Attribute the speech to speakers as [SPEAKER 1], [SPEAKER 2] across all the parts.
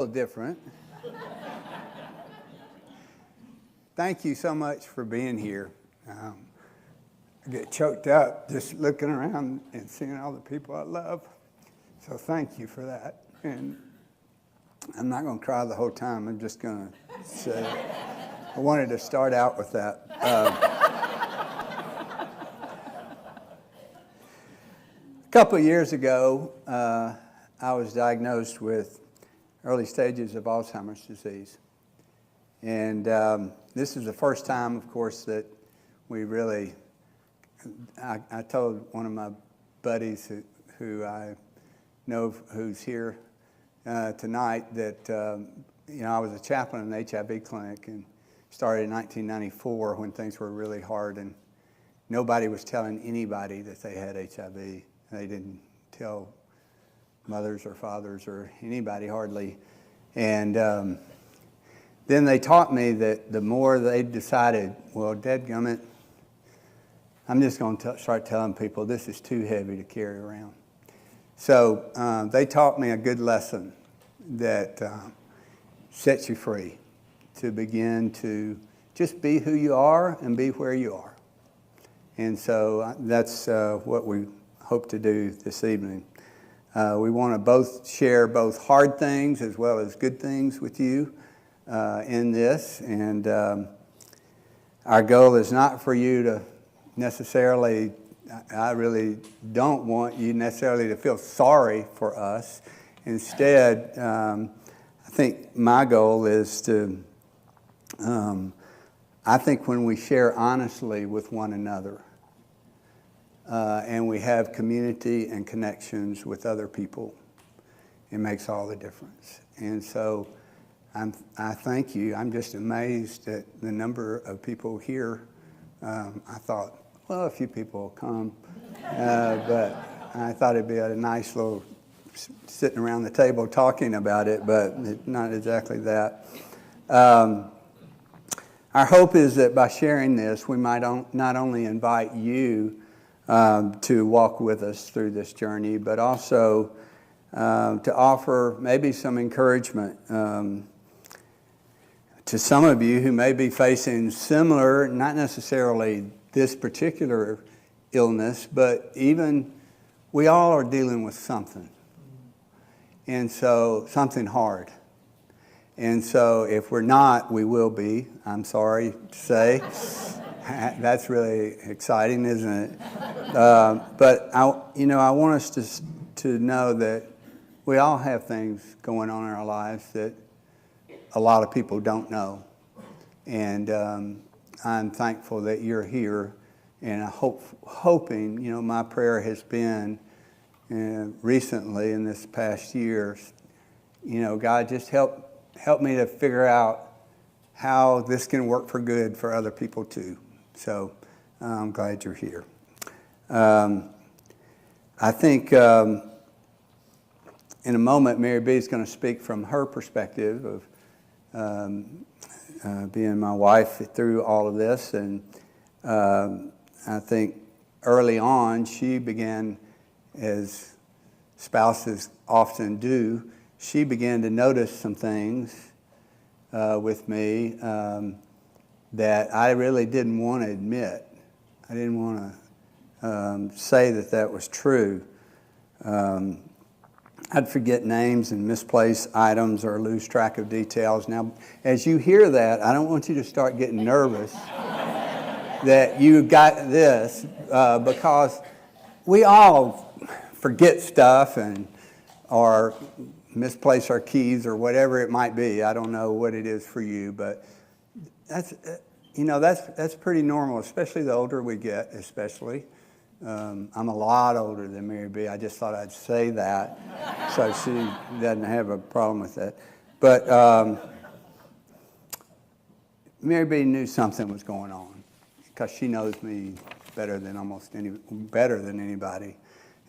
[SPEAKER 1] Different. Thank you so much for being here. I get choked up just looking around and seeing all the people I love. So thank you for that. And I'm not going to cry the whole time. I'm just going to say I wanted to start out with that. A couple of years ago, I was diagnosed with early stages of Alzheimer's disease. And this is the first time, of course, that we really, I told one of my buddies who I know who's here tonight that, I was a chaplain in an HIV clinic and started in 1994 when things were really hard and nobody was telling anybody that they had HIV. They didn't tell mothers or fathers or anybody hardly. And then they taught me that the more they decided, well, dadgummit, I'm just going to start telling people this is too heavy to carry around. So they taught me a good lesson that sets you free to begin to just be who you are and be where you are. And so that's what we hope to do this evening. We want to both share both hard things as well as good things with you in this. And our goal is not for you to necessarily, I really don't want you necessarily to feel sorry for us. Instead, I think my goal is to, I think when we share honestly with one another, and we have community and connections with other people, it makes all the difference. And so I thank you. I'm just amazed at the number of people here. I thought, well, a few people will come, but I thought it'd be a nice little sitting around the table talking about it, but not exactly that. Our hope is that by sharing this, we might not only invite you to walk with us through this journey, but also to offer maybe some encouragement to some of you who may be facing similar, not necessarily this particular illness, but even we all are dealing with something. And so something hard. And so if we're not, we will be, I'm sorry to say. That's really exciting, isn't it? But I want us to know that we all have things going on in our lives that a lot of people don't know. And I'm thankful that you're here. And I hoping, my prayer has been recently in this past year, God, just help me to figure out how this can work for good for other people too. So I'm glad you're here. I think in a moment, Mary B is going to speak from her perspective of being my wife through all of this. And I think early on, she began, as spouses often do, she began to notice some things with me that I really didn't want to admit. I didn't want to say that was true. I'd forget names and misplace items or lose track of details. Now, as you hear that, I don't want you to start getting nervous that you got this because we all forget stuff or misplace our keys or whatever it might be. I don't know what it is for you, but that's pretty normal, especially the older we get, especially. I'm a lot older than Mary B. I just thought I'd say that so she doesn't have a problem with that. But Mary B. knew something was going on because she knows me better than anybody.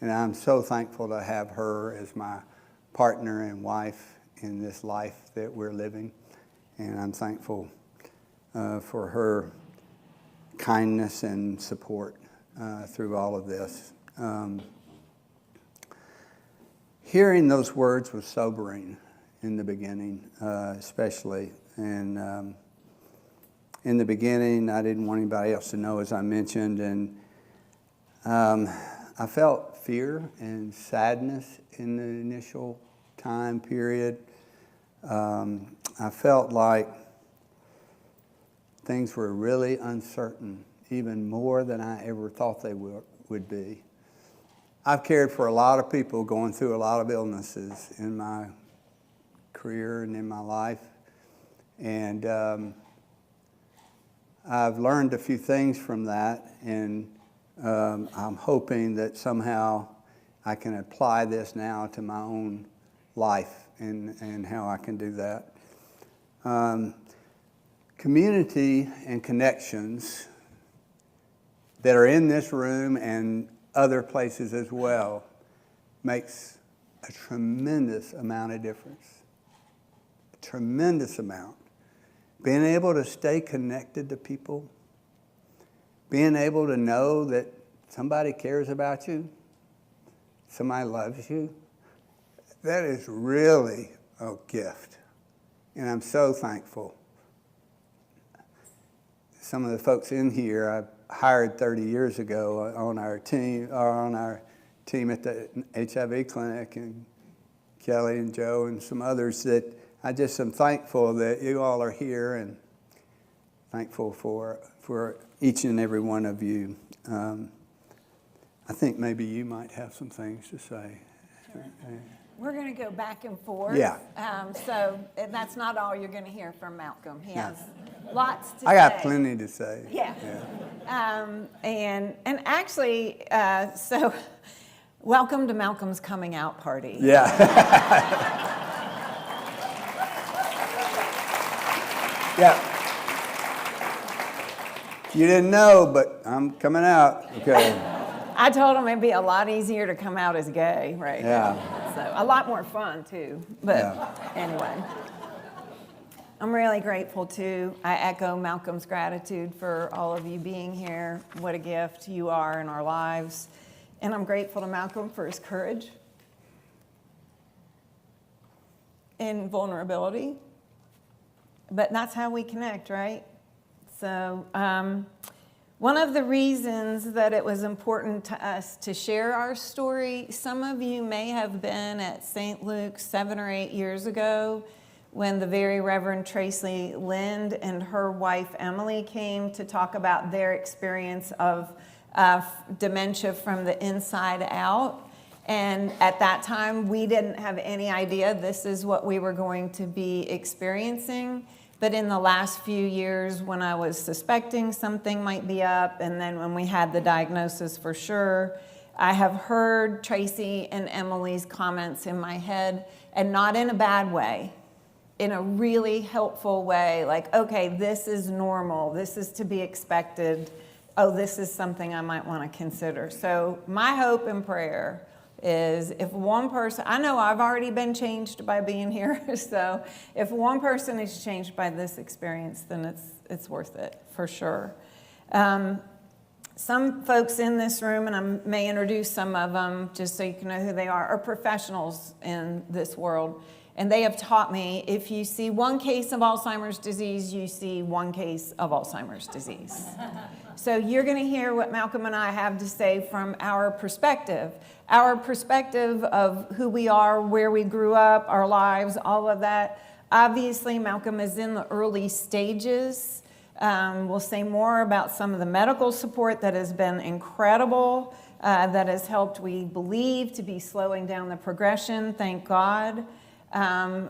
[SPEAKER 1] And I'm so thankful to have her as my partner and wife in this life that we're living. And I'm thankful for her kindness and support through all of this. Hearing those words was sobering. in the beginning, especially. And in the beginning, I didn't want anybody else to know, as I mentioned, and I felt fear and sadness in the initial time period. I felt like things were really uncertain, even more than I ever thought they would be. I've cared for a lot of people going through a lot of illnesses in my career and in my life. And I've learned a few things from that, and I'm hoping that somehow I can apply this now to my own life and how I can do that. Community and connections that are in this room and other places as well makes a tremendous amount of difference. A tremendous amount. Being able to stay connected to people, being able to know that somebody cares about you, somebody loves you, that is really a gift. And I'm so thankful. Some of the folks in here I hired 30 years ago on our team at the HIV clinic, and Kelly and Joe and some others, that I just am thankful that you all are here, and thankful for each and every one of you. I think maybe you might have some things to say.
[SPEAKER 2] Sure. We're going to go back and forth.
[SPEAKER 1] Yeah.
[SPEAKER 2] So that's not all you're going to hear from Malcolm. He has lots to say.
[SPEAKER 1] I got plenty to say.
[SPEAKER 2] Yeah. And actually, so welcome to Malcolm's coming out party.
[SPEAKER 1] Yeah. Yeah. You didn't know, but I'm coming out. Okay.
[SPEAKER 2] I told him it'd be a lot easier to come out as gay, right?
[SPEAKER 1] Yeah.
[SPEAKER 2] So a lot more fun too. But anyway, I'm really grateful too. I echo Malcolm's gratitude for all of you being here. What a gift you are in our lives. And I'm grateful to Malcolm for his courage and vulnerability. But that's how we connect, right? So one of the reasons that it was important to us to share our story, some of you may have been at St. Luke's 7 or 8 years ago when the very Reverend Tracy Lind and her wife Emily came to talk about their experience of dementia from the inside out. And at that time, we didn't have any idea this is what we were going to be experiencing. But in the last few years, when I was suspecting something might be up, and then when we had the diagnosis for sure, I have heard Tracy and Emily's comments in my head, and not in a bad way, in a really helpful way, like, okay, this is normal, this is to be expected, oh, this is something I might want to consider. So my hope and prayer is if one person, I know I've already been changed by being here, so if one person is changed by this experience, then it's worth it, for sure. Some folks in this room, and I may introduce some of them just so you can know who they are professionals in this world. And they have taught me, if you see one case of Alzheimer's disease, you see one case of Alzheimer's disease. So you're going to hear what Malcolm and I have to say from our perspective of who we are, where we grew up, our lives, all of that. Obviously, Malcolm is in the early stages. We'll say more about some of the medical support that has been incredible, that has helped, we believe, to be slowing down the progression, thank God.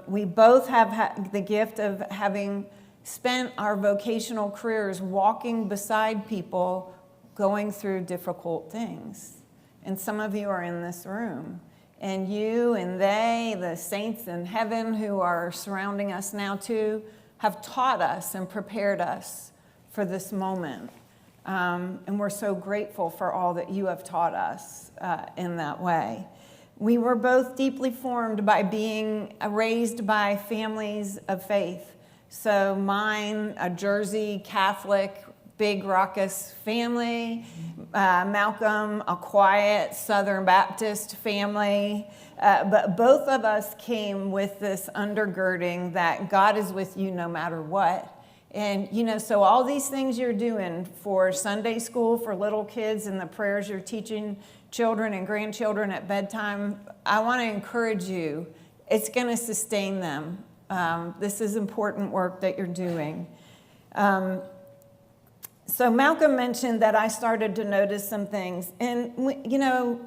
[SPEAKER 2] We both have the gift of having spent our vocational careers walking beside people going through difficult things. And some of you are in this room. And you and they, the saints in heaven who are surrounding us now too, have taught us and prepared us for this moment. And we're so grateful for all that you have taught us in that way. We were both deeply formed by being raised by families of faith. So mine, a Jersey Catholic, big raucous family. Malcolm, a quiet Southern Baptist family. But both of us came with this undergirding that God is with you no matter what. And, so all these things you're doing for Sunday school for little kids and the prayers you're teaching children and grandchildren at bedtime, I want to encourage you. It's going to sustain them. This is important work that you're doing. So Malcolm mentioned that I started to notice some things. And, the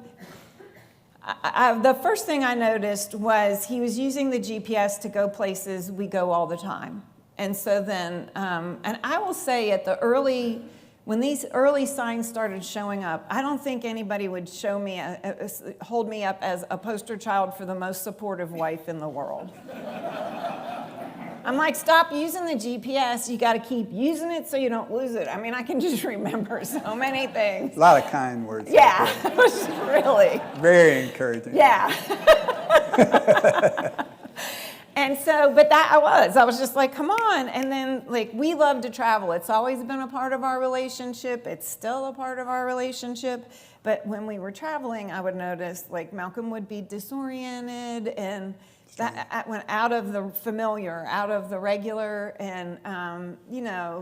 [SPEAKER 2] first thing I noticed was he was using the GPS to go places we go all the time. And so then, and I will say when these early signs started showing up, I don't think anybody would hold me up as a poster child for the most supportive wife in the world. I'm like, stop using the GPS. You got to keep using it so you don't lose it. I mean, I can just remember so many things.
[SPEAKER 1] A lot of kind words.
[SPEAKER 2] Yeah, it was really.
[SPEAKER 1] Very encouraging.
[SPEAKER 2] Yeah. And so, but I was just like, come on. And then, we love to travel. It's always been a part of our relationship. It's still a part of our relationship. But when we were traveling, I would notice, Malcolm would be disoriented, and that went out of the familiar, out of the regular. And,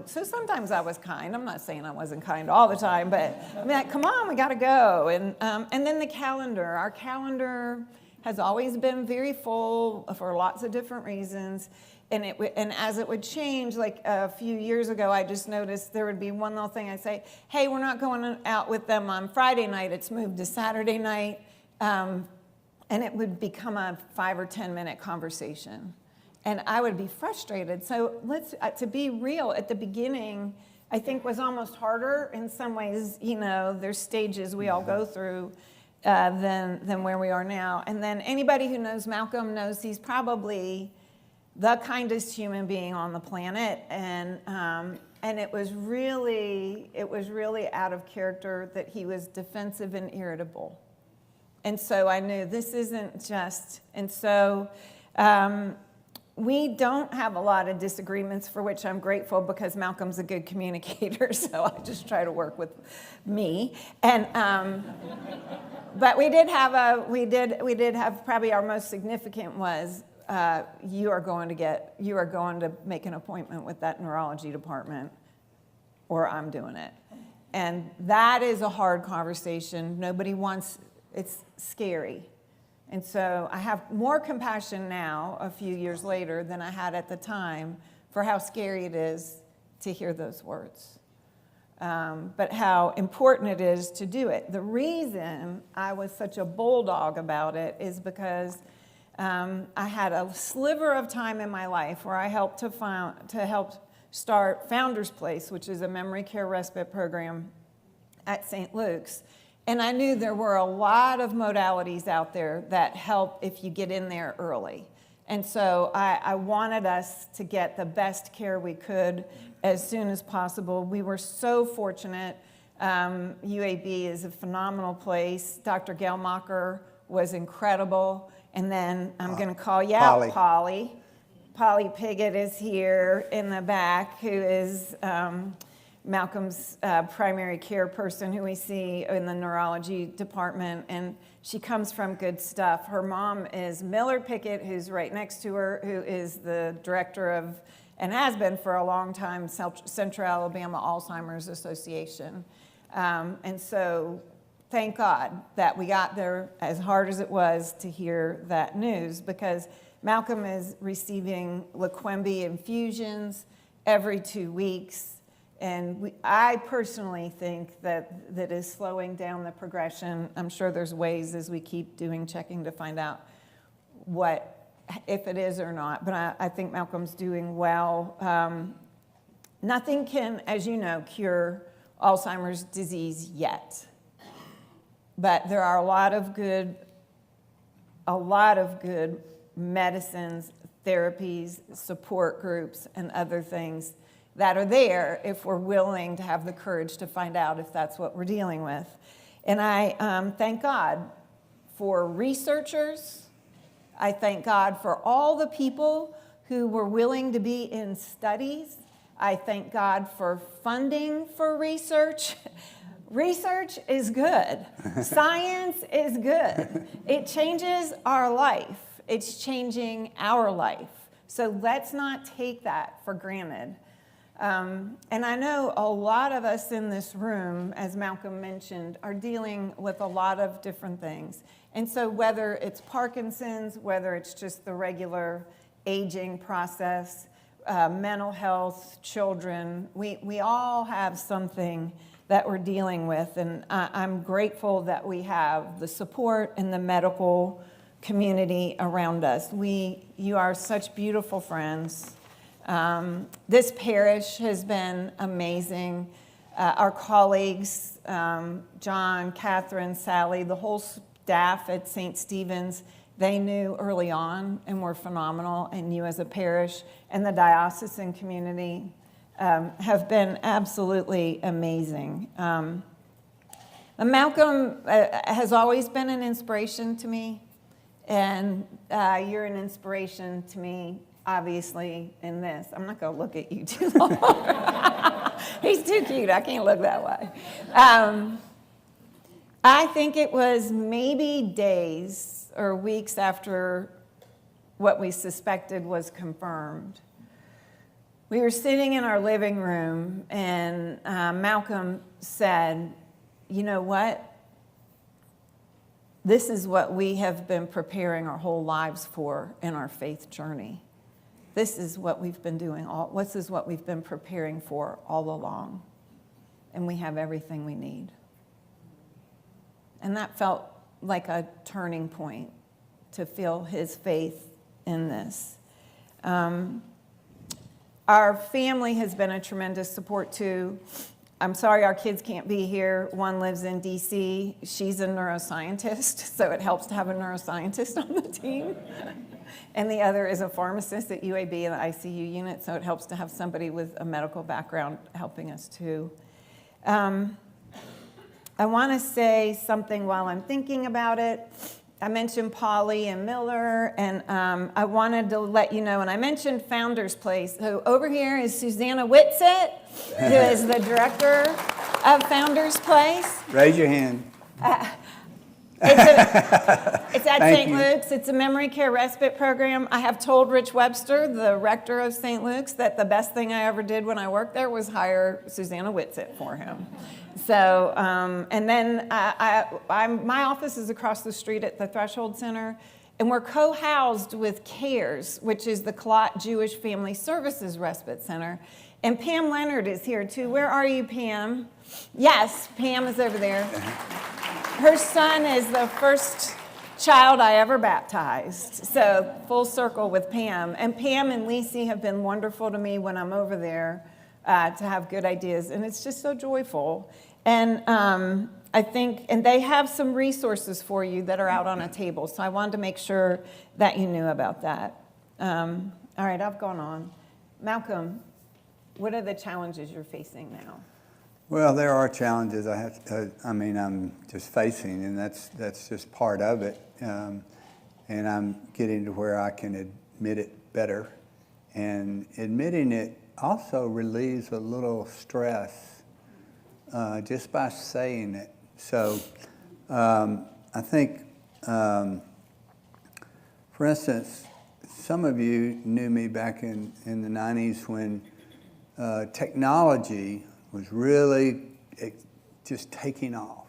[SPEAKER 2] so sometimes I was kind. I'm not saying I wasn't kind all the time, but I'm like, come on, we got to go. And then the calendar. Our calendar has always been very full for lots of different reasons. And as it would change, a few years ago, I just noticed there would be one little thing. I'd say, hey, we're not going out with them on Friday night. It's moved to Saturday night. And it would become a 5 or 10 minute conversation. And I would be frustrated. So to be real, at the beginning, I think was almost harder in some ways. There's stages we all go through. Than where we are now. And then anybody who knows Malcolm knows he's probably the kindest human being on the planet. And it was really out of character that he was defensive and irritable. And so I knew this isn't just, and so we don't have a lot of disagreements, for which I'm grateful, because Malcolm's a good communicator, so I just try to work with me. And but we did have probably our most significant was you are going to make an appointment with that neurology department, or I'm doing it. And that is a hard conversation. Nobody wants, it's scary. And so I have more compassion now, a few years later, than I had at the time for how scary it is to hear those words. But how important it is to do it. The reason I was such a bulldog about it is because I had a sliver of time in my life where I helped to help start Founder's Place, which is a memory care respite program at St. Luke's. And I knew there were a lot of modalities out there that help if you get in there early. And so I wanted us to get the best care we could as soon as possible. We were so fortunate. UAB is a phenomenal place. Dr. Gelmacher was incredible. And then I'm going to call you out, Polly. Polly Piggott is here in the back, who is Malcolm's primary care person who we see in the neurology department, and she comes from good stuff. Her mom is Miller Pickett, who's right next to her, who is the director of, and has been for a long time, Central Alabama Alzheimer's Association. And so thank God that we got there, as hard as it was to hear that news, because Malcolm is receiving Leqembi infusions every 2 weeks. And I personally think that is slowing down the progression. I'm sure there's ways as we keep doing checking to find out if it is or not. But I think Malcolm's doing well. Nothing can, as you know, cure Alzheimer's disease yet. But there are a lot of good medicines, therapies, support groups, and other things that are there if we're willing to have the courage to find out if that's what we're dealing with. And I thank God for researchers. I thank God for all the people who were willing to be in studies. I thank God for funding for research. Research is good. Science is good. It changes our life. It's changing our life. So let's not take that for granted. And I know a lot of us in this room, as Malcolm mentioned, are dealing with a lot of different things. And so whether it's Parkinson's, whether it's just the regular aging process, mental health, children, we all have something that we're dealing with. And I'm grateful that we have the support and the medical community around us. You are such beautiful friends. This parish has been amazing. Our colleagues, John, Catherine, Sally, the whole staff at St. Stephen's, they knew early on and were phenomenal, and you as a parish and the diocesan community have been absolutely amazing. Malcolm has always been an inspiration to me, and you're an inspiration to me, obviously, in this. I'm not going to look at you too long. He's too cute. I can't look that way. I think it was maybe days or weeks after what we suspected was confirmed. We were sitting in our living room, and Malcolm said, "You know what? This is what we have been preparing our whole lives for in our faith journey. This is what we've been doing. This is what we've been preparing for all along. And we have everything we need." And that felt like a turning point to feel his faith in this. Our family has been a tremendous support too. I'm sorry our kids can't be here. One lives in DC. She's a neuroscientist, so it helps to have a neuroscientist on the team. And the other is a pharmacist at UAB in the ICU unit, so it helps to have somebody with a medical background helping us too. I want to say something while I'm thinking about it. I mentioned Polly and Miller, and I wanted to let you know, and I mentioned Founders Place. So over here is Susanna Whitsett, who is the director of Founders Place.
[SPEAKER 1] Raise your hand.
[SPEAKER 2] It's at
[SPEAKER 1] Thank
[SPEAKER 2] St.
[SPEAKER 1] you.
[SPEAKER 2] Luke's. It's a memory care respite program. I have told Rich Webster, the rector of St. Luke's, that the best thing I ever did when I worked there was hire Susanna Whitsett for him. So, and then my office is across the street at the Threshold Center, and we're co-housed with CARES, which is the Kalot Jewish Family Services Respite Center. And Pam Leonard is here too. Where are you, Pam? Yes, Pam is over there. Her son is the first child I ever baptized. So full circle with Pam. And Pam and Lacey have been wonderful to me when I'm over there to have good ideas. And it's just so joyful. And I think, and they have some resources for you that are out on a table. So I wanted to make sure that you knew about that. All right, I've gone on. Malcolm, what are the challenges you're facing now?
[SPEAKER 1] Well, there are challenges I'm just facing, and that's just part of it. And I'm getting to where I can admit it better. And admitting it also relieves a little stress just by saying it. So I think, for instance, some of you knew me back in the 90s when technology was really just taking off.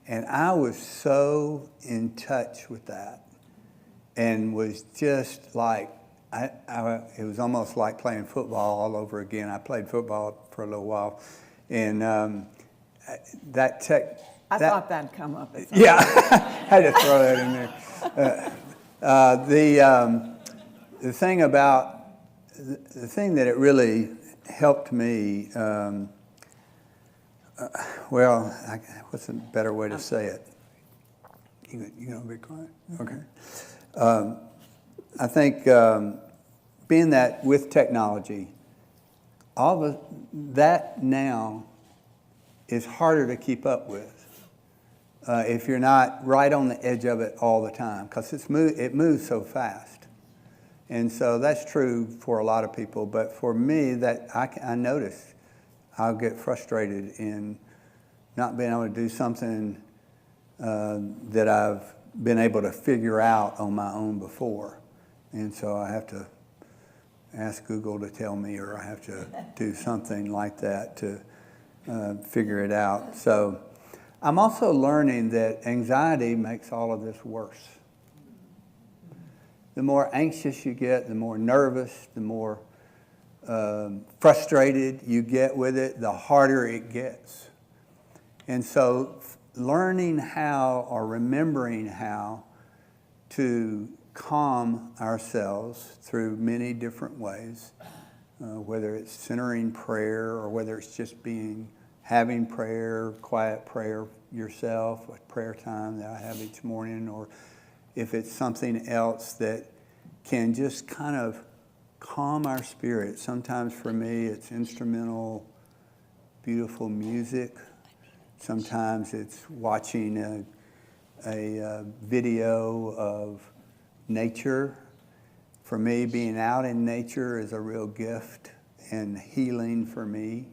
[SPEAKER 1] And I was so in touch with that and was just like, it was almost like playing football all over again. I played football for a little while. And I
[SPEAKER 2] thought that'd come up.
[SPEAKER 1] Yeah, I had to throw that in there. The thing that it really helped me, what's a better way to say it? You gonna be quiet? Okay. I think being that with technology, all of that now is harder to keep up with if you're not right on the edge of it all the time, because it moves so fast. And so that's true for a lot of people. But for me, that I notice I'll get frustrated in not being able to do something that I've been able to figure out on my own before. And so I have to ask Google to tell me, or I have to do something like that to figure it out. So I'm also learning that anxiety makes all of this worse. The more anxious you get, the more nervous, the more frustrated you get with it, the harder it gets. And so learning how, or remembering how to calm ourselves through many different ways, whether it's centering prayer, or whether it's just having prayer, quiet prayer yourself, a prayer time that I have each morning, or if it's something else that can just kind of calm our spirit. Sometimes for me it's instrumental, beautiful music. Sometimes it's watching a video of nature. For me, being out in nature is a real gift and healing for me.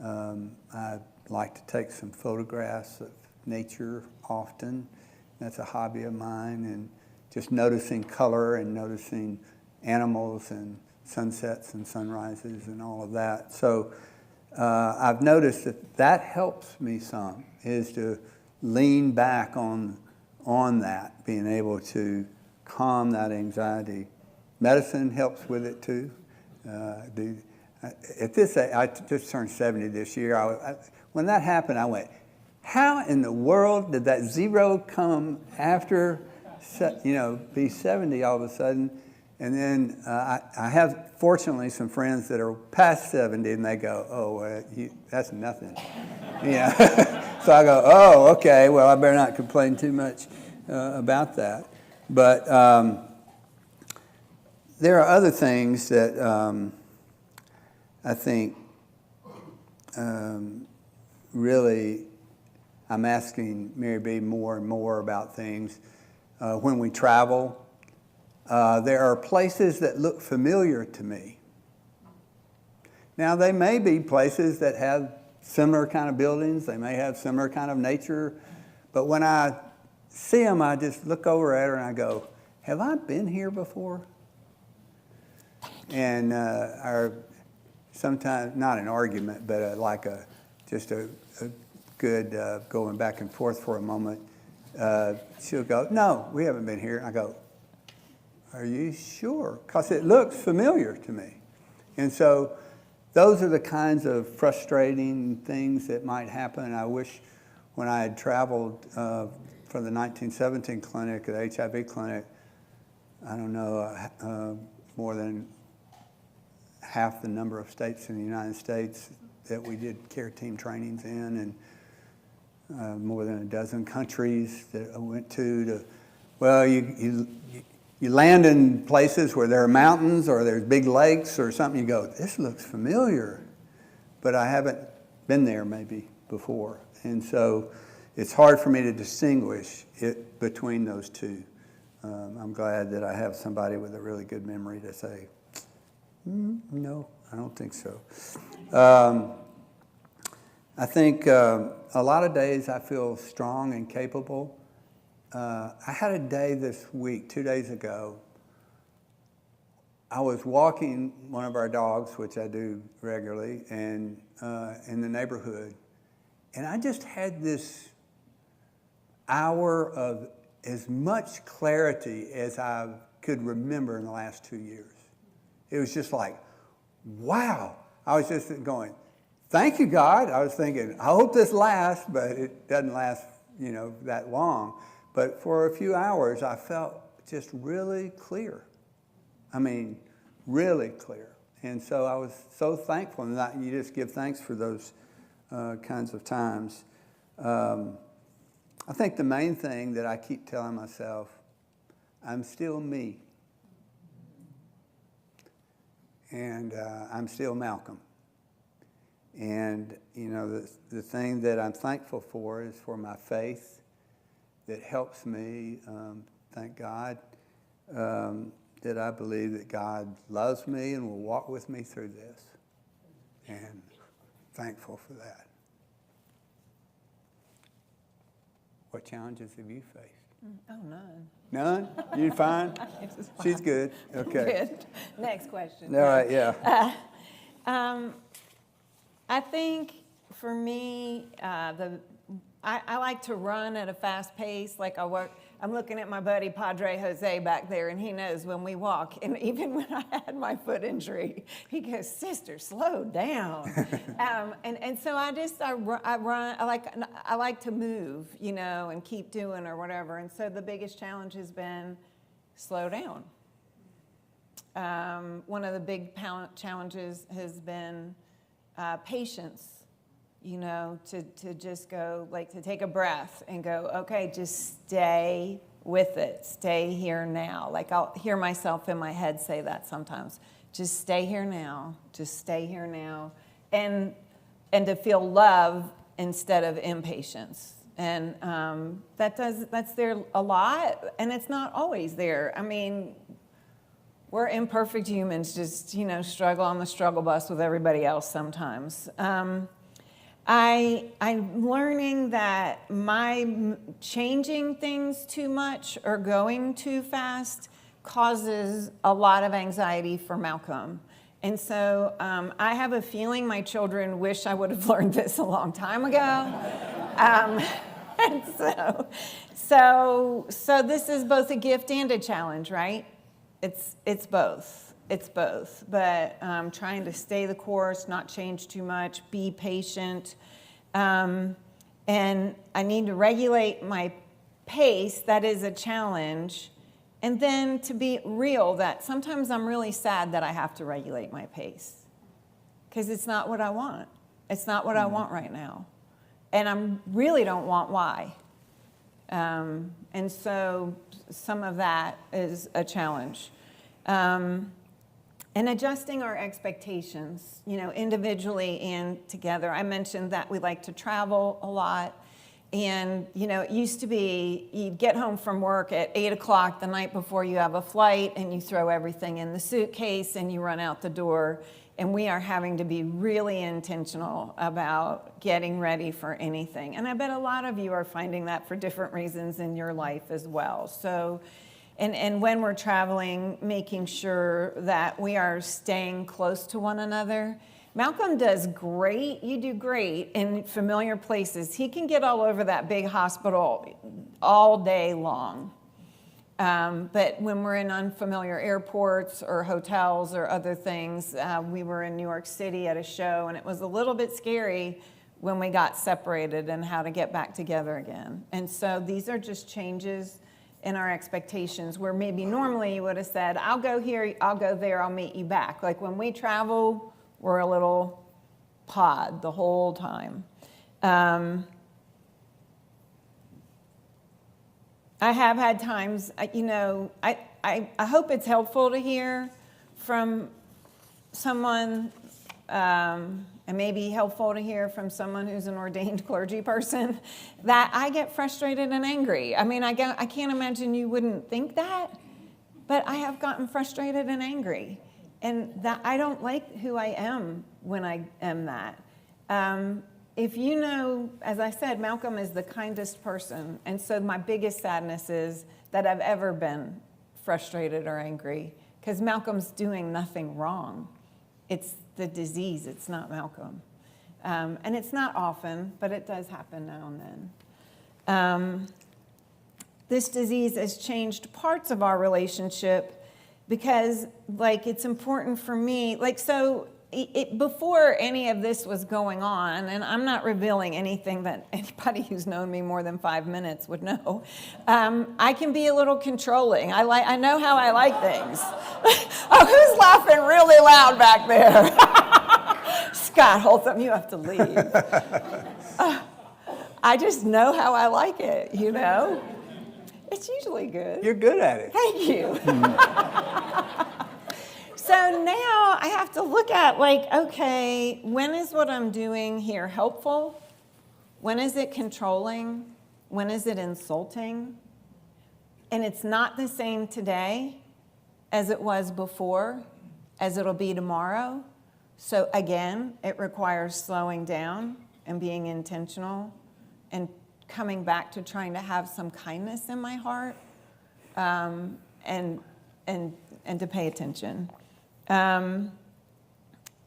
[SPEAKER 1] I like to take some photographs of nature often. That's a hobby of mine, and just noticing color and noticing animals and sunsets and sunrises and all of that. So I've noticed that helps me some, is to lean back on that, being able to calm that anxiety. Medicine helps with it too. At this age, I just turned 70 this year. When that happened, I went, how in the world did that zero come after, be 70 all of a sudden? And then I have, fortunately, some friends that are past 70, and they go, oh, that's nothing. So I go, oh, okay, well, I better not complain too much about that. But there are other things that I think really I'm asking Mary B. more and more about things. When we travel, there are places that look familiar to me. Now, they may be places that have similar kind of buildings. They may have similar kind of nature. But when I see them, I just look over at her and I go, have I been here before? And sometimes, not an argument, but just a good going back and forth for a moment, she'll go, no, we haven't been here. And I go, are you sure? Because it looks familiar to me. And so those are the kinds of frustrating things that might happen. I wish when I had traveled for the 1917 clinic, the HIV clinic, I don't know, more than half the number of states in the United States that we did care team trainings in, and more than a dozen countries that I went to well, you land in places where there are mountains or there's big lakes or something, you go, this looks familiar, but I haven't been there maybe before. And so it's hard for me to distinguish it between those two. I'm glad that I have somebody with a really good memory to say, no, I don't think so. I think a lot of days I feel strong and capable. I had a day this week, 2 days ago. I was walking one of our dogs, which I do regularly, and in the neighborhood, and I just had this hour of as much clarity as I could remember in the last 2 years. It was just like, wow. I was just going, thank you, God. I was thinking, I hope this lasts, but it doesn't last, that long. But for a few hours, I felt just really clear. I mean, really clear. And so I was so thankful, and that you just give thanks for those kinds of times. I think the main thing that I keep telling myself, I'm still me. And I'm still Malcolm. And, the thing that I'm thankful for is for my faith that helps me, thank God. that I believe that God loves me and will walk with me through this. And thankful for that. What challenges have you faced?
[SPEAKER 2] Oh, none.
[SPEAKER 1] None? You fine? She's good. Okay.
[SPEAKER 2] Good. Next question.
[SPEAKER 1] All right, yeah.
[SPEAKER 2] I think for me, I like to run at a fast pace. Like I'm looking at my buddy Padre Jose back there, and he knows when we walk. And even when I had my foot injury, he goes, "Sister, slow down." And so I run. I like to move, and keep doing or whatever. And so the biggest challenge has been slow down. One of the big challenges has been patience. To just go, to take a breath and go, okay, just stay with it. Stay here now. I'll hear myself in my head say that sometimes. Just stay here now. Just stay here now. And to feel love instead of impatience. And that's there a lot, and it's not always there. I mean, we're imperfect humans, just, struggle on the struggle bus with everybody else sometimes. I'm learning that my changing things too much or going too fast causes a lot of anxiety for Malcolm. And so I have a feeling my children wish I would have learned this a long time ago. And so this is both a gift and a challenge, right? It's both. It's both, but trying to stay the course, not change too much, be patient. And I need to regulate my pace. That is a challenge. And then to be real, that sometimes I'm really sad that I have to regulate my pace because it's not what I want. It's not what I want right now. And I really don't want why. And so some of that is a challenge. And adjusting our expectations, individually and together. I mentioned that we like to travel a lot. And, it used to be you'd get home from work at 8 o'clock the night before you have a flight, and you throw everything in the suitcase and you run out the door. And we are having to be really intentional about getting ready for anything. And I bet a lot of you are finding that for different reasons in your life as well. So, and when we're traveling, making sure that we are staying close to one another. Malcolm does great, you do great in familiar places. He can get all over that big hospital all day long. But when we're in unfamiliar airports or hotels or other things, we were in New York City at a show, and it was a little bit scary when we got separated and how to get back together again. And so these are just changes in our expectations where maybe normally you would have said, I'll go here, I'll go there, I'll meet you back. Like when we travel, we're a little pod the whole time. I have had times, I hope it's helpful to hear from someone, and maybe helpful to hear from someone who's an ordained clergy person, that I get frustrated and angry. I mean, I can't imagine you wouldn't think that, but I have gotten frustrated and angry. And that I don't like who I am when I am that. If you know, as I said, Malcolm is the kindest person. And so my biggest sadness is that I've ever been frustrated or angry because Malcolm's doing nothing wrong. It's the disease, it's not Malcolm. And it's not often, but it does happen now and then. This disease has changed parts of our relationship because, it's important for me. Before any of this was going on, and I'm not revealing anything that anybody who's known me more than 5 minutes would know, I can be a little controlling. I know how I like things. Oh, who's laughing really loud back there? Scott Holtham, you have to leave. I just know how I like it, It's usually good.
[SPEAKER 1] You're good at it.
[SPEAKER 2] Thank you. So now I have to look at okay, when is what I'm doing here helpful? When is it controlling? When is it insulting? And it's not the same today. as it was before, as it'll be tomorrow. So again, it requires slowing down and being intentional and coming back to trying to have some kindness in my heart, and to pay attention.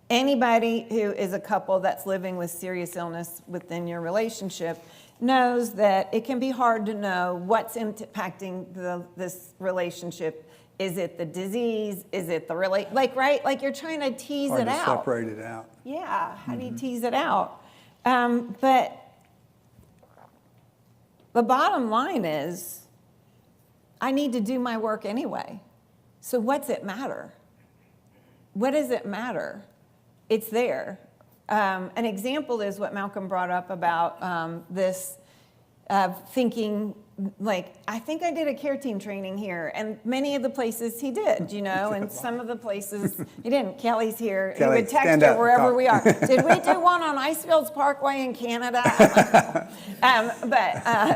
[SPEAKER 2] Anybody who is a couple that's living with serious illness within your relationship knows that it can be hard to know what's impacting this relationship. Is it the disease? Is it the right? Like you're trying to tease
[SPEAKER 1] Hard
[SPEAKER 2] it
[SPEAKER 1] to
[SPEAKER 2] out.
[SPEAKER 1] separate it out.
[SPEAKER 2] Yeah, how do you tease it out? But the bottom line is, I need to do my work anyway. So what's it matter? What does it matter? It's there. An example is what Malcolm brought up about this thinking, like, I think I did a care team training here, and many of the places he did, and some of the places he didn't. Kelly's here.
[SPEAKER 1] Kelly,
[SPEAKER 2] He would text her wherever we are. Did we do one on Icefields Parkway in Canada?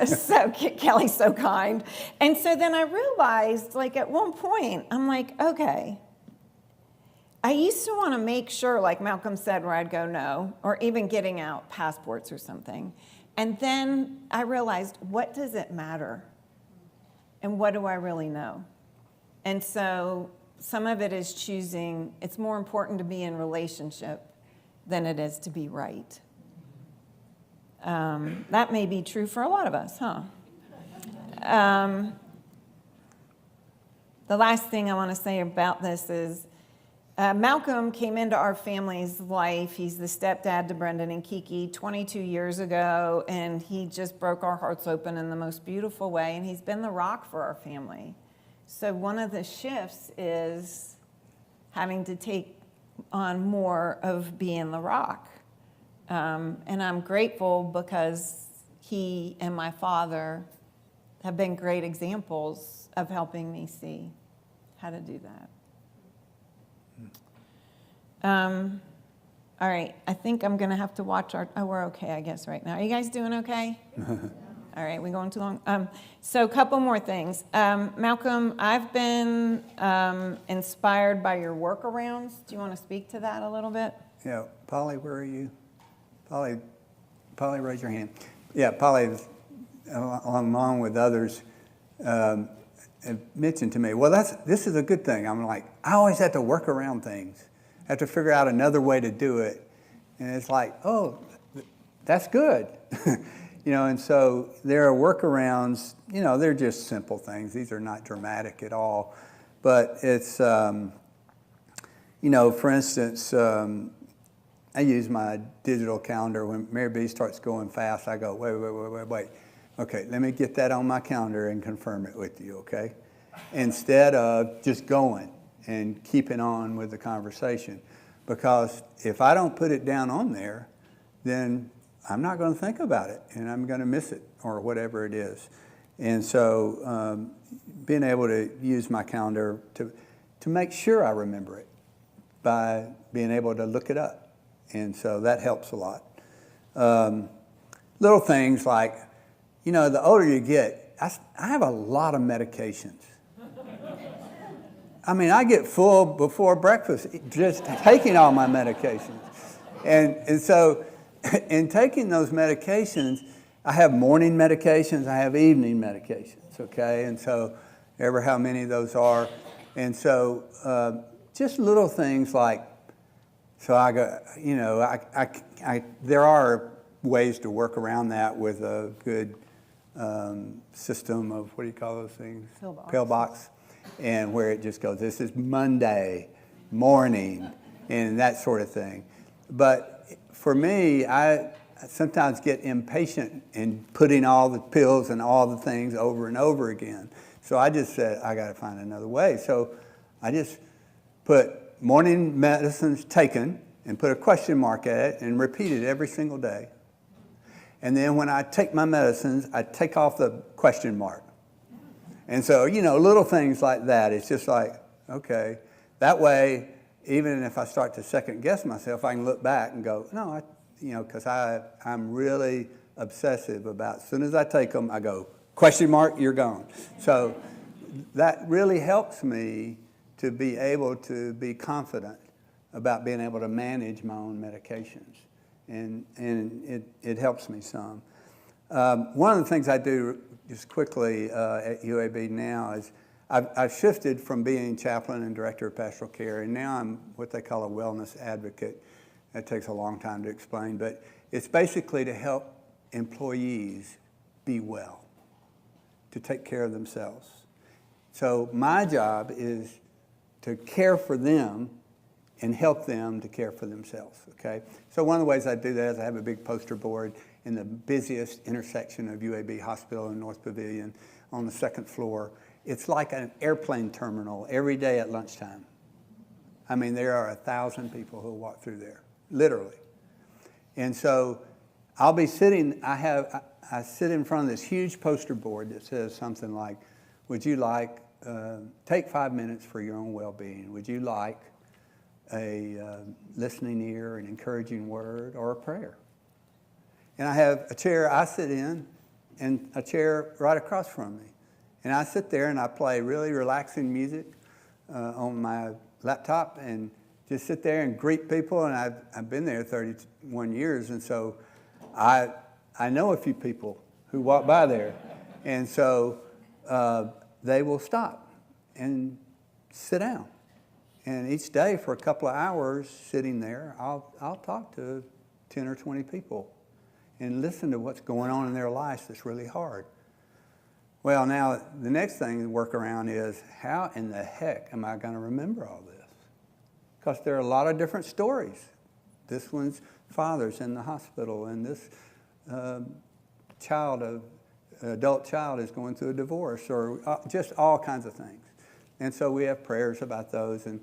[SPEAKER 2] So Kelly's so kind. And so then I realized, like, at one point, I'm like, okay, I used to want to make sure, like Malcolm said, where I'd go no, or even getting out passports or something. And then I realized, what does it matter? And what do I really know? And so some of it is choosing, it's more important to be in relationship than it is to be right. That may be true for a lot of us, huh? The last thing I want to say about this is, Malcolm came into our family's life. He's the stepdad to Brendan and Kiki 22 years ago, and he just broke our hearts open in the most beautiful way, and he's been the rock for our family. So one of the shifts is having to take on more of being the rock. And I'm grateful because he and my father have been great examples of helping me see how to do that. All right, I think I'm going to have to watch we're okay, I guess, right now. Are you guys doing okay? All right, we going too long? So a couple more things. Malcolm, I've been inspired by your workarounds. Do you want to speak to that a little bit?
[SPEAKER 1] Yeah, Polly, where are you? Polly, raise your hand. Yeah, Polly, along with others, mentioned to me, well, this is a good thing. I'm like, I always have to work around things. I have to figure out another way to do it. And it's like, oh, that's good. And so there are workarounds, they're just simple things. These are not dramatic at all. But it's, for instance, I use my digital calendar. When Mary B starts going fast, I go, wait. Okay, let me get that on my calendar and confirm it with you, okay? Instead of just going and keeping on with the conversation. Because if I don't put it down on there, then I'm not going to think about it, and I'm going to miss it, or whatever it is. And so being able to use my calendar to make sure I remember it by being able to look it up. And so that helps a lot. Little things like, the older you get, I have a lot of medications. I mean, I get full before breakfast, just taking all my medications. And so in taking those medications, I have morning medications, I have evening medications, okay? And so ever how many of those are. And so just little things like, so I go, there are ways to work around that with a good system of, what do you call those things? Pillbox. And where it just goes, this is Monday morning, and that sort of thing. But for me, I sometimes get impatient in putting all the pills and all the things over and over again. So I just said, I got to find another way. So I just put morning medicines taken and put a question mark at it and repeat it every single day. And then when I take my medicines, I take off the question mark. And so, little things like that. It's just like, okay, that way, even if I start to second guess myself, I can look back and go, no, because I'm really obsessive about, as soon as I take them, I go, question mark, you're gone. So that really helps me to be able to be confident about being able to manage my own medications. And it helps me some. One of the things I do just quickly at UAB now is I've shifted from being chaplain and director of pastoral care, and now I'm what they call a wellness advocate. That takes a long time to explain, but it's basically to help employees be well, to take care of themselves. So my job is to care for them and help them to care for themselves, okay? So one of the ways I do that is I have a big poster board in the busiest intersection of UAB Hospital in North Pavilion on the second floor. It's like an airplane terminal every day at lunchtime. I mean, there are 1,000 people who walk through there, literally. And so I'll be sitting, I sit in front of this huge poster board that says something like, would you like, take 5 minutes for your own well-being? Would you like a listening ear, an encouraging word, or a prayer? And I have a chair I sit in and a chair right across from me. And I sit there and I play really relaxing music on my laptop and just sit there and greet people. And I've been there 31 years, and so I know a few people who walk by there. And so they will stop and sit down. And each day for a couple of hours sitting there, I'll talk to 10 or 20 people and listen to what's going on in their lives that's really hard. Well, now the next thing to work around is, how in the heck am I going to remember all this? Because there are a lot of different stories. This one's father's in the hospital, and this adult child is going through a divorce, or just all kinds of things. And so we have prayers about those. And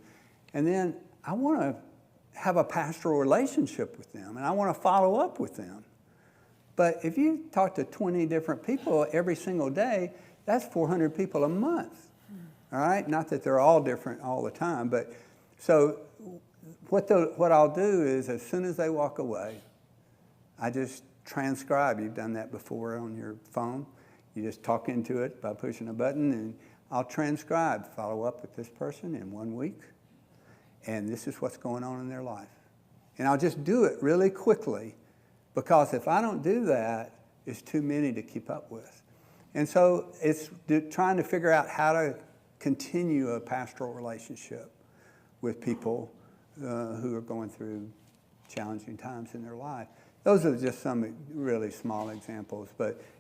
[SPEAKER 1] then I want to have a pastoral relationship with them, and I want to follow up with them. But if you talk to 20 different people every single day, that's 400 people a month, all right? Not that they're all different all the time, but so what I'll do is, as soon as they walk away, I just transcribe. You've done that before on your phone. You just talk into it by pushing a button, and I'll transcribe, follow up with this person in 1 week, and this is what's going on in their life. And I'll just do it really quickly, because if I don't do that, it's too many to keep up with. And so it's trying to figure out how to continue a pastoral relationship with people who are going through challenging times in their life. Those are just some really small examples,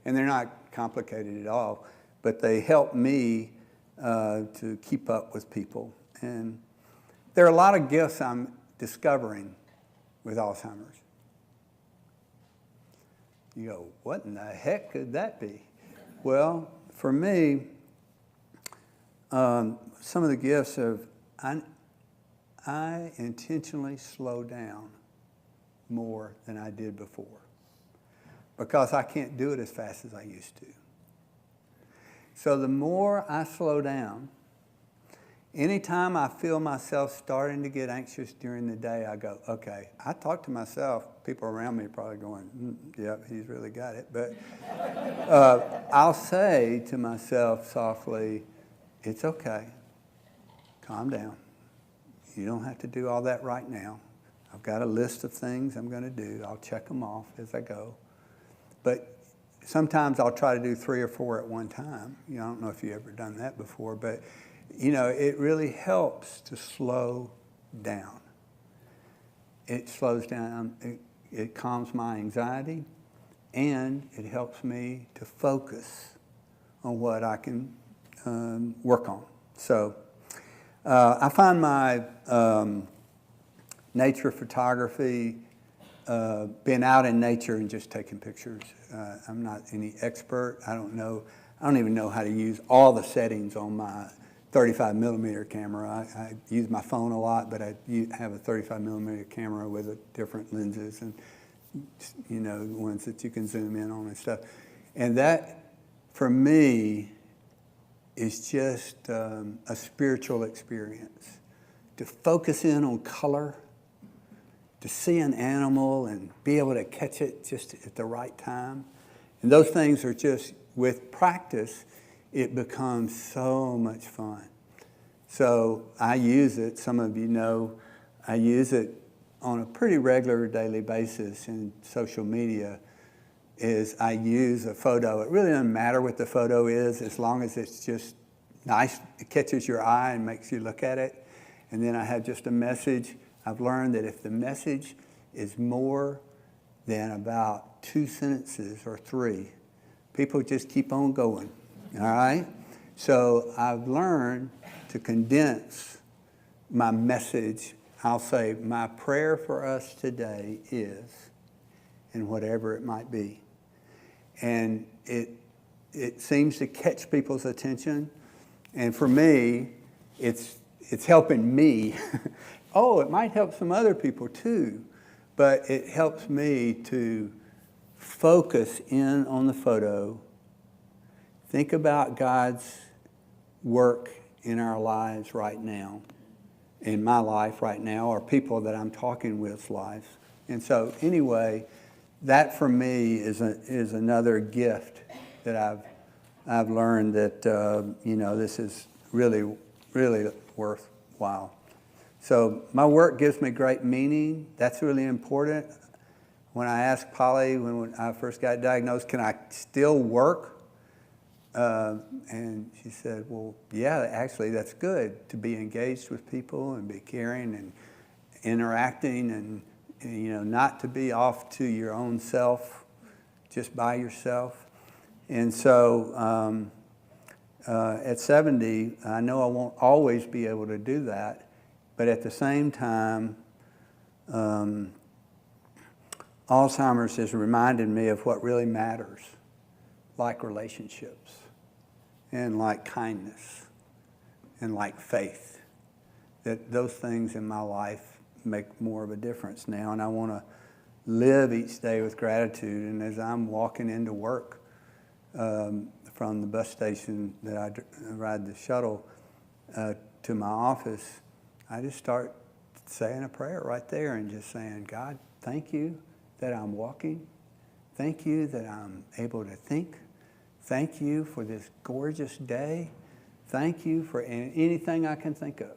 [SPEAKER 1] and they're not complicated at all, but they help me to keep up with people. And there are a lot of gifts I'm discovering with Alzheimer's. You go, what in the heck could that be? Well, for me, some of the gifts of, I intentionally slow down more than I did before, because I can't do it as fast as I used to. So the more I slow down, anytime I feel myself starting to get anxious during the day, I go, okay. I talk to myself. People around me are probably going, yep, he's really got it. But I'll say to myself softly, it's okay. Calm down. You don't have to do all that right now. I've got a list of things I'm going to do. I'll check them off as I go. But sometimes I'll try to do 3 or 4 at one time. I don't know if you've ever done that before, but it really helps to slow down. It slows down, it calms my anxiety, and it helps me to focus on what I can work on. So I find my nature photography, being out in nature and just taking pictures. I'm not any expert. I don't even know how to use all the settings on my 35 millimeter camera. I use my phone a lot, but I have a 35 millimeter camera with different lenses and ones that you can zoom in on and stuff. And that, for me, is just a spiritual experience. To focus in on color, to see an animal and be able to catch it just at the right time. And those things are just, with practice, it becomes so much fun. So I use it, some of you know, I use it on a pretty regular daily basis in social media. Is I use a photo. It really doesn't matter what the photo is as long as it's just nice, it catches your eye and makes you look at it. And then I have just a message. I've learned that if the message is more than about 2 sentences or 3, people just keep on going, all right? So I've learned to condense my message. I'll say, my prayer for us today is, and whatever it might be. And it seems to catch people's attention. And for me, it's helping me. Oh, it might help some other people too, but it helps me to focus in on the photo. Think about God's work in our lives right now, in my life right now, or people that I'm talking with's lives. And so anyway, that for me is another gift that I've learned that this is really, really worthwhile. So my work gives me great meaning. That's really important. When I asked Polly when I first got diagnosed, can I still work? And she said, well, yeah, actually that's good to be engaged with people and be caring and interacting and not to be off to your own self, just by yourself. And so at 70, I know I won't always be able to do that, but at the same time, Alzheimer's has reminded me of what really matters, like relationships, and like kindness, and like faith. That those things in my life make more of a difference now, and I want to live each day with gratitude. And as I'm walking into work from the bus station that I ride the shuttle to my office, I just start saying a prayer right there and just saying, God, thank you that I'm walking. Thank you that I'm able to think. Thank you for this gorgeous day. Thank you for anything I can think of.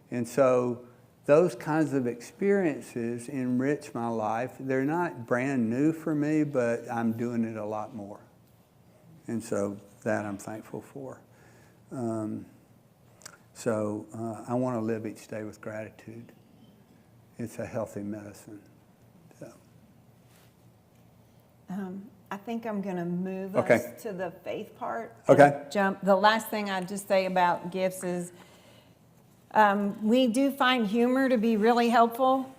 [SPEAKER 1] And so those kinds of experiences enrich my life. They're not brand new for me, but I'm doing it a lot more. And so that I'm thankful for. I want to live each day with gratitude. It's a healthy medicine. So.
[SPEAKER 2] I think I'm going to move
[SPEAKER 1] Okay.
[SPEAKER 2] us to the faith part.
[SPEAKER 1] Okay.
[SPEAKER 2] Jump. The last thing I'd just say about gifts is we do find humor to be really helpful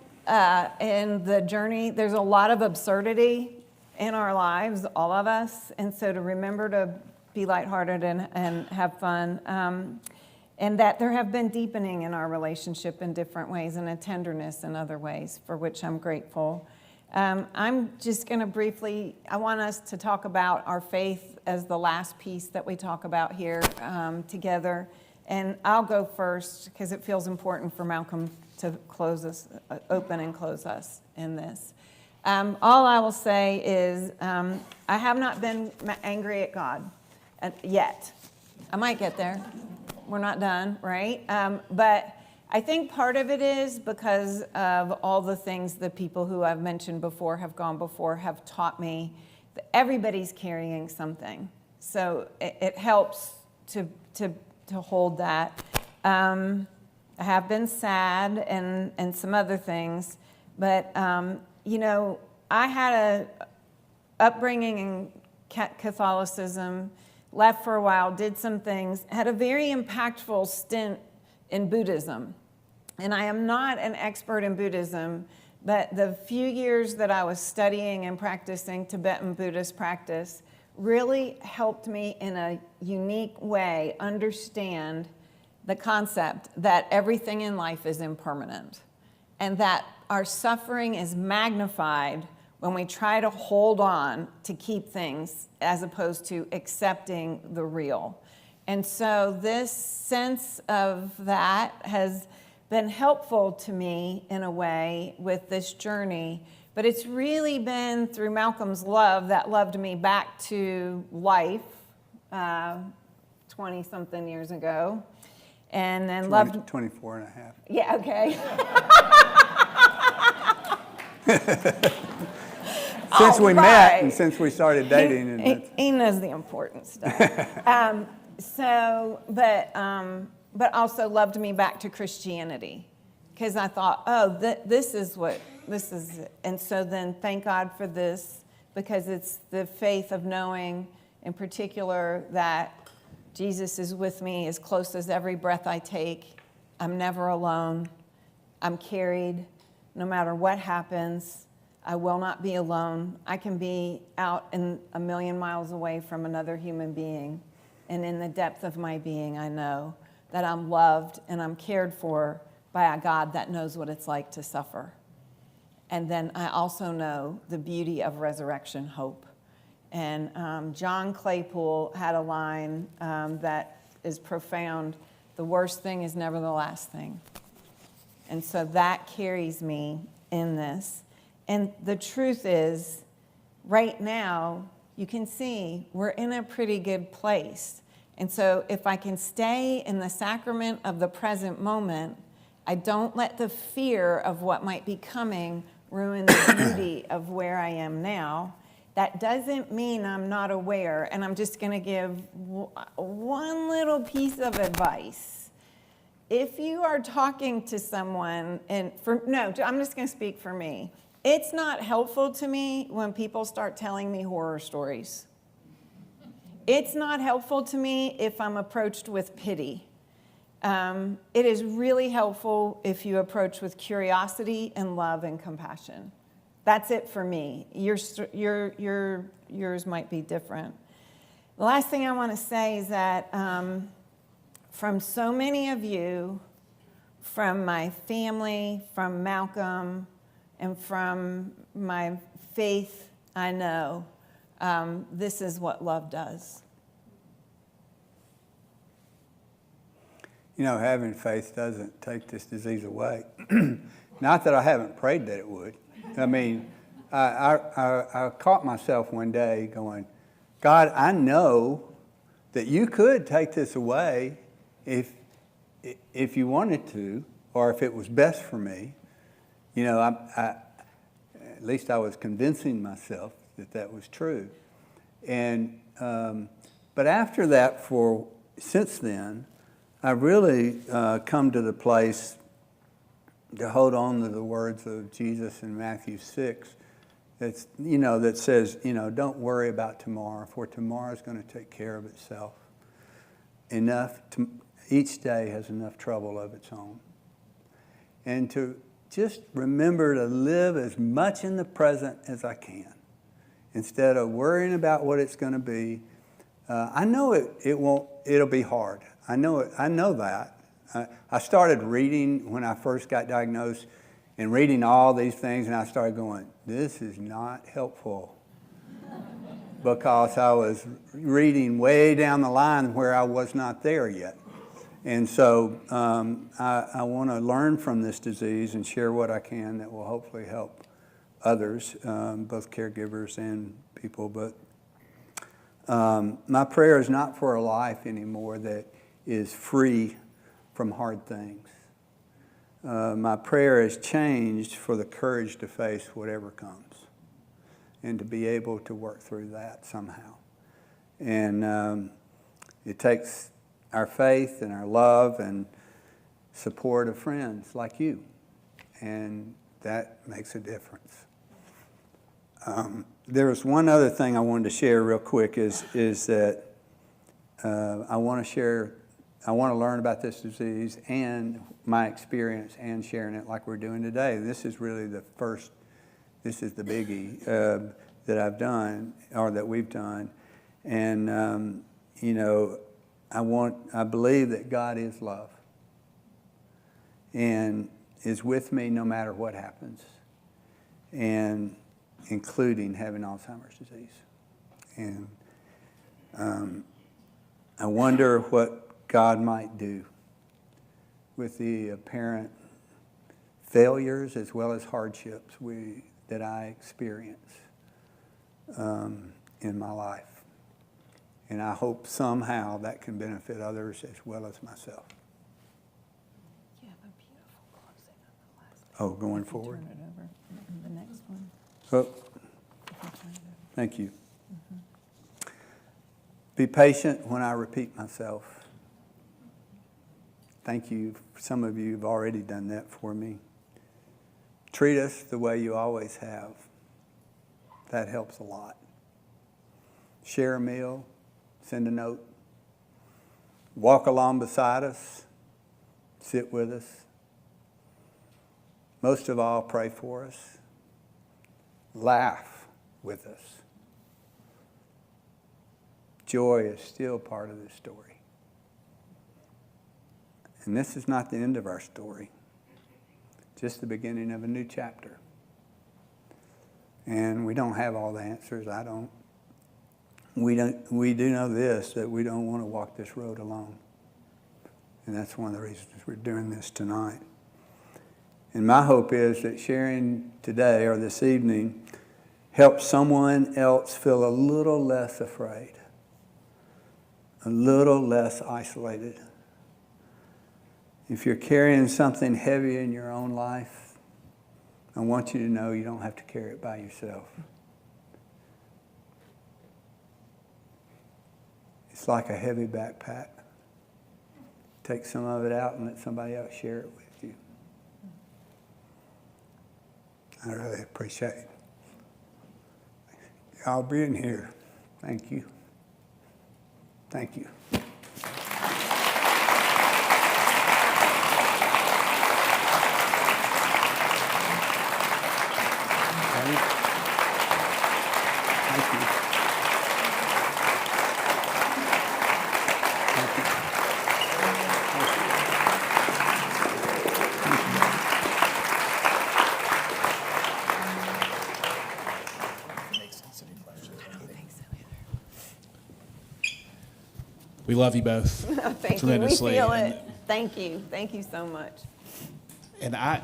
[SPEAKER 2] in the journey. There's a lot of absurdity in our lives, all of us, and so to remember to be lighthearted and have fun, and that there have been deepening in our relationship in different ways and a tenderness in other ways, for which I'm grateful. I'm just going to briefly, I want us to talk about our faith as the last piece that we talk about here together. And I'll go first because it feels important for Malcolm to close us, open and close us in this. All I will say is I have not been angry at God yet. I might get there. We're not done, right? But I think part of it is because of all the things the people who I've mentioned before have gone before have taught me that everybody's carrying something. So it helps to hold that. I have been sad and some other things, but I had a upbringing in Catholicism, left for a while, did some things, had a very impactful stint in Buddhism. And I am not an expert in Buddhism, but the few years that I was studying and practicing Tibetan Buddhist practice really helped me in a unique way understand the concept that everything in life is impermanent and that our suffering is magnified when we try to hold on to keep things as opposed to accepting the real. And so this sense of that has been helpful to me in a way with this journey, but it's really been through Malcolm's love that loved me back to life 20-something years ago. and then loved...
[SPEAKER 1] 24 and a half.
[SPEAKER 2] Yeah, okay.
[SPEAKER 1] Since we met and since we started dating.
[SPEAKER 2] He knows the important stuff. But also loved me back to Christianity, because I thought, this is it. And so then thank God for this, because it's the faith of knowing in particular that Jesus is with me as close as every breath I take. I'm never alone. I'm carried. No matter what happens, I will not be alone. I can be out in a million miles away from another human being. And in the depth of my being, I know that I'm loved and I'm cared for by a God that knows what it's like to suffer. And then I also know the beauty of resurrection hope. And John Claypool had a line that is profound. The worst thing is never the last thing. And so that carries me in this. And the truth is, right now, you can see we're in a pretty good place. And so if I can stay in the sacrament of the present moment, I don't let the fear of what might be coming ruin the beauty of where I am now. That doesn't mean I'm not aware. And I'm just going to give one little piece of advice. If you are talking to someone, I'm just going to speak for me. It's not helpful to me when people start telling me horror stories. It's not helpful to me if I'm approached with pity. It is really helpful if you approach with curiosity and love and compassion. That's it for me. Yours might be different. The last thing I want to say is that from so many of you, from my family, from Malcolm, and from my faith, I know this is what love does.
[SPEAKER 1] You know, having faith doesn't take this disease away. Not that I haven't prayed that it would. I mean, I caught myself one day going, God, I know that you could take this away if you wanted to, or if it was best for me. You know, at least I was convincing myself that was true. And but after that, since then, I've really come to the place to hold on to the words of Jesus in Matthew 6. That says, don't worry about tomorrow, for tomorrow is going to take care of itself. Each day has enough trouble of its own. And to just remember to live as much in the present as I can, instead of worrying about what it's going to be. I know it'll be hard. I know that. I started reading when I first got diagnosed and reading all these things, and I started going, this is not helpful. Because I was reading way down the line where I was not there yet. And so I want to learn from this disease and share what I can that will hopefully help others, both caregivers and people. But my prayer is not for a life anymore that is free from hard things. My prayer has changed for the courage to face whatever comes and to be able to work through that somehow. And it takes our faith and our love and support of friends like you, and that makes a difference. There's one other thing I wanted to share real quick is that I want to learn about this disease and my experience and sharing it like we're doing today. This is really the biggie that I've done, or that we've done. And, I believe that God is love and is with me no matter what happens, and including having Alzheimer's disease. And I wonder what God might do with the apparent failures as well as hardships that I experience in my life. And I hope somehow that can benefit others as well as myself. Oh, going forward?
[SPEAKER 2] Turn it over. The next one.
[SPEAKER 1] Oh, thank you. Be patient when I repeat myself. Thank you. Some of you have already done that for me. Treat us the way you always have. That helps a lot. Share a meal, send a note. Walk along beside us, sit with us. Most of all, pray for us. Laugh with us. Joy is still part of this story. And this is not the end of our story, just the beginning of a new chapter. And we don't have all the answers. I don't. We do know this, that we don't want to walk this road alone. And that's one of the reasons we're doing this tonight. And my hope is that sharing today or this evening helps someone else feel a little less afraid, a little less isolated. If you're carrying something heavy in your own life, I want you to know you don't have to carry it by yourself. It's like a heavy backpack. Take some of it out and let somebody else share it with you. I really appreciate y'all being here. Thank you. Thank you.
[SPEAKER 3] We love you both
[SPEAKER 2] Thank
[SPEAKER 3] tremendously.
[SPEAKER 2] you. We feel it. Thank you. Thank you so much.
[SPEAKER 3] And I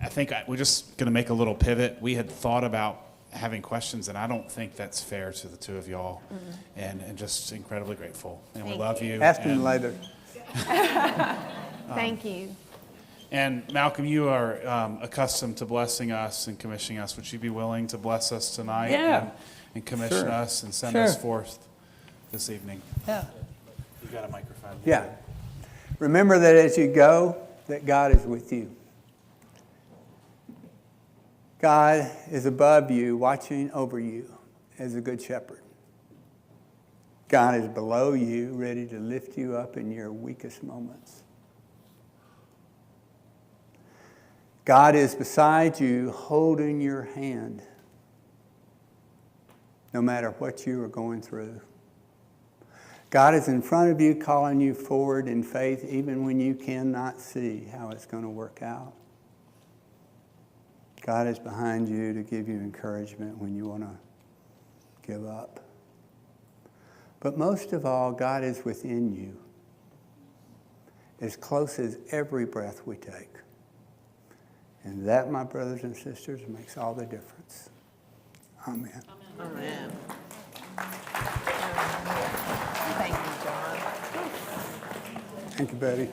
[SPEAKER 3] think we're just going to make a little pivot. We had thought about having questions, and I don't think that's fair to the two of y'all. Mm-hmm. And just incredibly grateful. And we love you.
[SPEAKER 1] Ask him later.
[SPEAKER 2] Thank you.
[SPEAKER 3] And Malcolm, you are accustomed to blessing us and commissioning us. Would you be willing to bless us tonight?
[SPEAKER 1] Yeah.
[SPEAKER 3] And commission
[SPEAKER 1] Sure.
[SPEAKER 3] us and send
[SPEAKER 1] Sure.
[SPEAKER 3] us forth this evening?
[SPEAKER 1] Yeah.
[SPEAKER 3] You got a microphone?
[SPEAKER 1] Yeah. Remember that as you go, that God is with you. God is above you, watching over you as a good shepherd. God is below you, ready to lift you up in your weakest moments. God is beside you, holding your hand, no matter what you are going through. God is in front of you, calling you forward in faith, even when you cannot see how it's going to work out. God is behind you to give you encouragement when you want to give up. But most of all, God is within you, as close as every breath we take. And that, my brothers and sisters, makes all the difference. Amen.
[SPEAKER 2] Amen. Thank you, John.
[SPEAKER 1] Thank you, Betty.